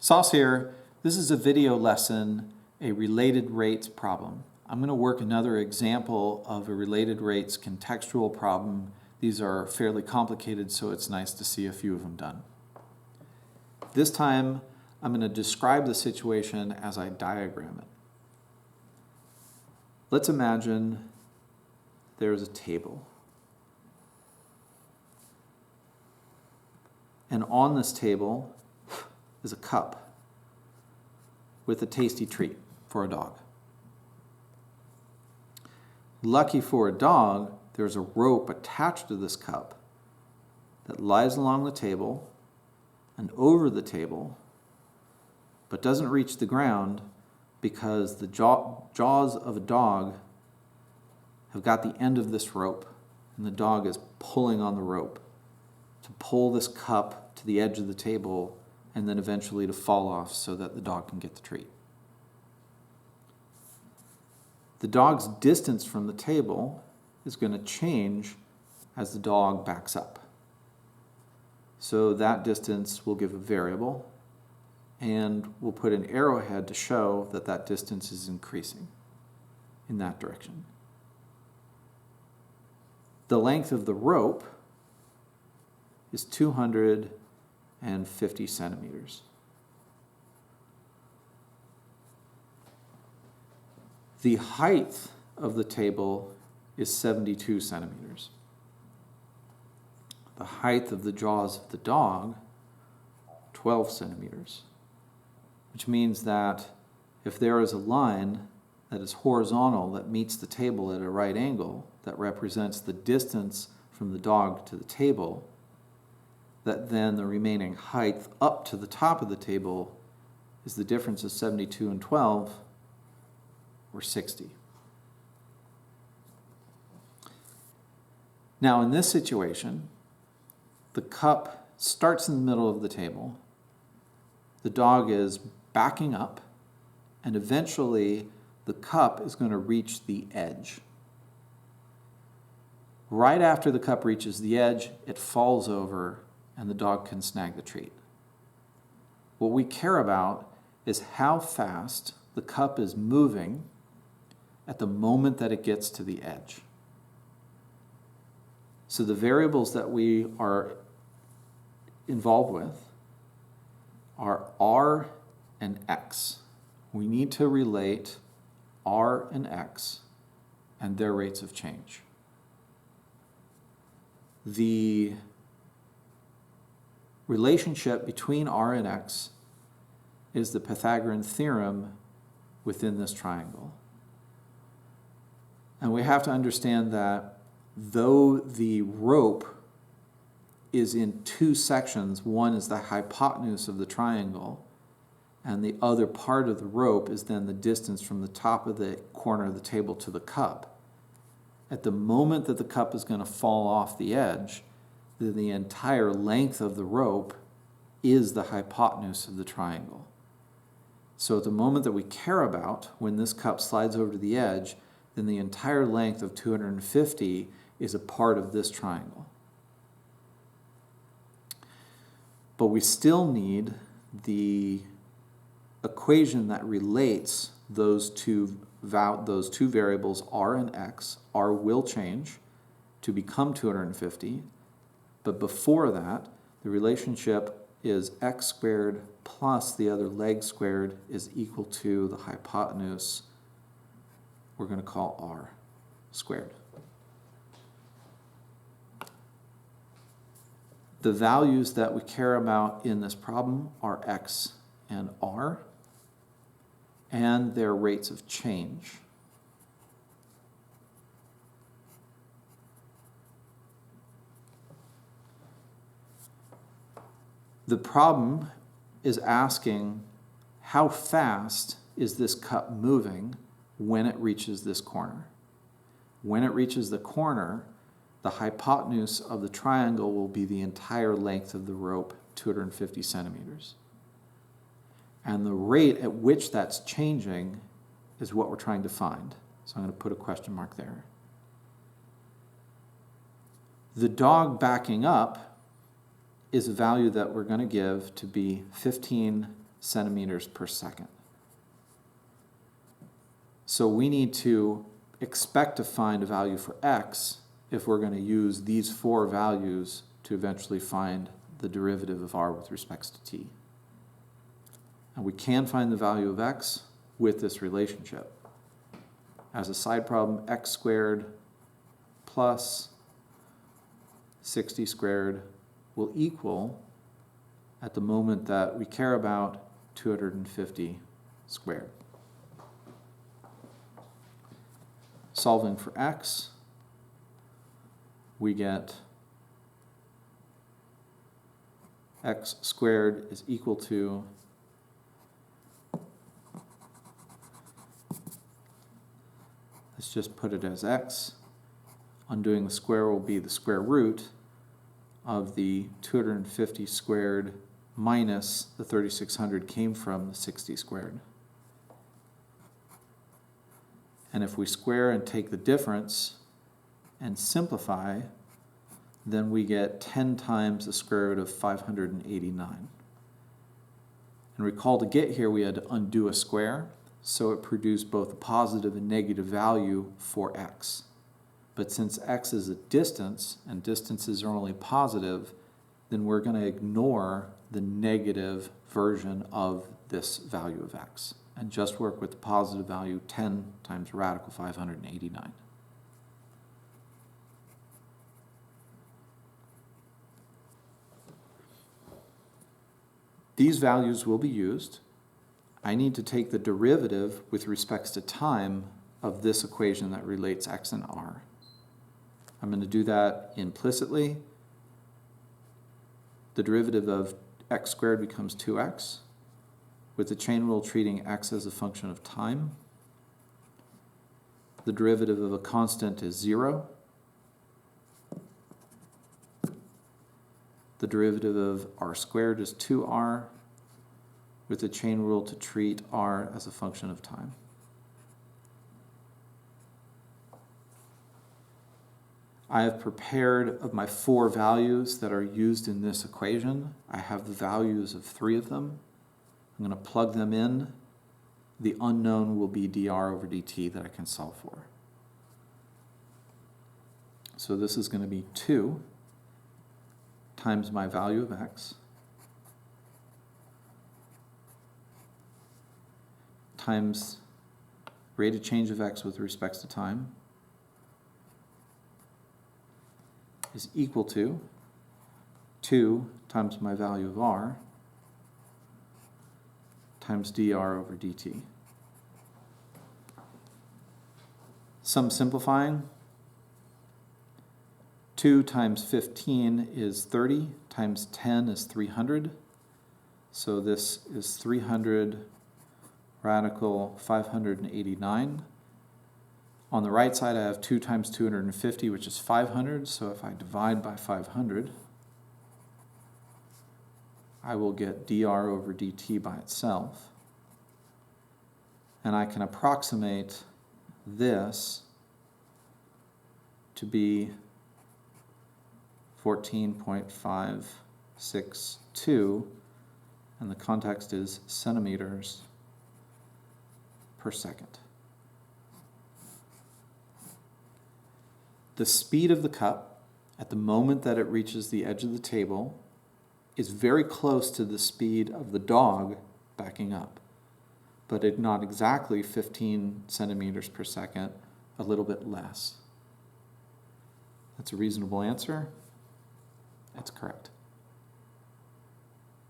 Sauce here. This is a video lesson, a related rates problem. I'm going to work another example of a related rates contextual problem. These are fairly complicated, so it's nice to see a few of them done. This time, I'm going to describe the situation as I diagram it. Let's imagine there's a table. And on this table is a cup with a tasty treat for a dog. Lucky for a dog, there's a rope attached to this cup that lies along the table and over the table, but doesn't reach the ground because the jaws of a dog have got the end of this rope, and the dog is pulling on the rope to pull this cup to the edge of the table and then eventually to fall off so that the dog can get the treat. The dog's distance from the table is going to change as the dog backs up. So that distance will give a variable, and we'll put an arrowhead to show that that distance is increasing in that direction. The length of the rope is 250 centimeters. The height of the table is 72 centimeters. The height of the jaws of the dog, 12 centimeters, which means that if there is a line that is horizontal that meets the table at a right angle that represents the distance from the dog to the table, that then the remaining height up to the top of the table is the difference of 72 and 12, or 60. Now in this situation, the cup starts in the middle of the table, the dog is backing up, and eventually the cup is going to reach the edge. Right after the cup reaches the edge, it falls over and the dog can snag the treat. What we care about is how fast the cup is moving at the moment that it gets to the edge. So the variables that we are involved with are R and X. We need to relate R and X and their rates of change. The relationship between R and X is the Pythagorean theorem within this triangle. And we have to understand that though the rope is in two sections, one is the hypotenuse of the triangle, and the other part of the rope is then the distance from the top of the corner of the table to the cup. At the moment that the cup is going to fall off the edge, the entire length of the rope is the hypotenuse of the triangle. So at the moment that we care about, when this cup slides over to the edge, then the entire length of 250 is a part of this triangle. But we still need the equation that relates those two variables, R and X. R will change to become 250, but before that, the relationship is x squared plus the other leg squared is equal to the hypotenuse we're going to call R squared. The values that we care about in this problem are X and R and their rates of change. The problem is asking how fast is this cup moving when it reaches this corner. When it reaches the corner, the hypotenuse of the triangle will be the entire length of the rope, 250 centimeters. And the rate at which that's changing is what we're trying to find. So I'm going to put a question mark there. The dog backing up is a value that we're going to give to be 15 centimeters per second. So we need to expect to find a value for x if we're going to use these four values to eventually find the derivative of r with respect to t. And we can find the value of x with this relationship. As a side problem, x squared plus 60 squared will equal, at the moment that we care about, 250 squared. Solving for x, we get x squared is equal to let's just put it as x. Undoing the square will be the square root of the 250 squared minus the 3600 came from the 60 squared. And if we square and take the difference and simplify, then we get 10 times the square root of 589. And recall, to get here we had to undo a square, so it produced both a positive and negative value for x. But since x is a distance, and distances are only positive, then we're going to ignore the negative version of this value of x and just work with the positive value, 10 times radical 589. These values will be used. I need to take the derivative with respect to time of this equation that relates x and r. I'm going to do that implicitly. The derivative of x squared becomes 2x, with the chain rule treating x as a function of time. The derivative of a constant is 0. The derivative of r squared is 2r, with the chain rule to treat r as a function of time. I have prepared of my four values that are used in this equation. I have the values of 3 of them. I'm going to plug them in. The unknown will be dr over dt that I can solve for. So this is going to be 2 times my value of x times rate of change of x with respect to time is equal to 2 times my value of r times dr over dt. Some simplifying. 2 times 15 is 30, times 10 is 300. So this is 300 radical 589. On the right side I have 2 times 250, which is 500. So if I divide by 500, I will get dr over dt by itself. And I can approximate this to be 14.562, and the context is centimeters per second. The speed of the cup at the moment that it reaches the edge of the table is very close to the speed of the dog backing up, but it's not exactly 15 centimeters per second, a little bit less. That's a reasonable answer. That's correct.